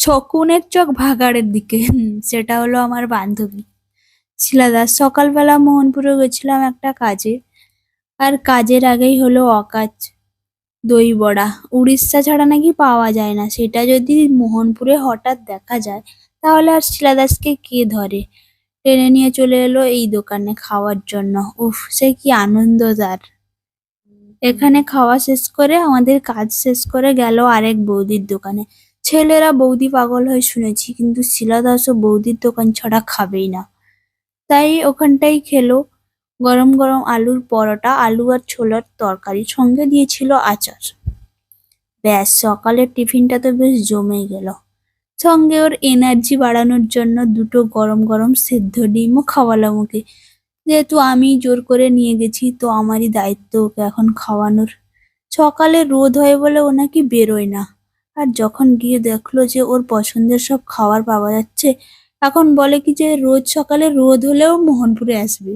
শকুনের চোখ ভাগাড়ের দিকে। সেটা হলো আমার বান্ধবী শিলাদা। সকালবেলা মোহনপুরে গেছিলাম একটা কাজে, আর কাজের আগেই হলো অকাজ। দই বড়া উড়িষ্যা ছাড়া নাকি পাওয়া যায় না, সেটা যদি মোহনপুরে হঠাৎ দেখা যায় তাহলে আর শিলাদাসকে কে ধরে। টেনে নিয়ে চলে এলো এই দোকানে খাওয়ার জন্য। উফ, সে কি আনন্দ তার। এখানে খাওয়া শেষ করে আমাদের কাজ শেষ করে গেল আরেক বৌদির দোকানে। ছেলেরা বৌদি পাগল হয়ে শুনেছি, কিন্তু শিলাদাসও বৌদির দোকান ছাড়া খাবেই না, তাই ওখানটাই খেলো। গরম গরম আলুর পরোটা, আলু আর ছোলার তরকারি, সঙ্গে দিয়েছিল আচার। ব্যাস, সকালের টিফিনটা তো বেশ জমেই গেল। সঙ্গে ওর এনার্জি বাড়ানোর জন্য দুটো গরম গরম সেদ্ধ ডিমও খাওয়ালাম ওকে। যেহেতু আমি জোর করে নিয়ে গেছি, তো আমারই দায়িত্ব ওকে এখন খাওয়ানোর। সকালে রোদ হয় বলে ও নাকি বেরোয় না, আর যখন গিয়ে দেখলো যে ওর পছন্দের সব খাবার পাওয়া যাচ্ছে, এখন বলে কি যে রোজ সকালে রোদ হলেও মোহনপুরে আসবে।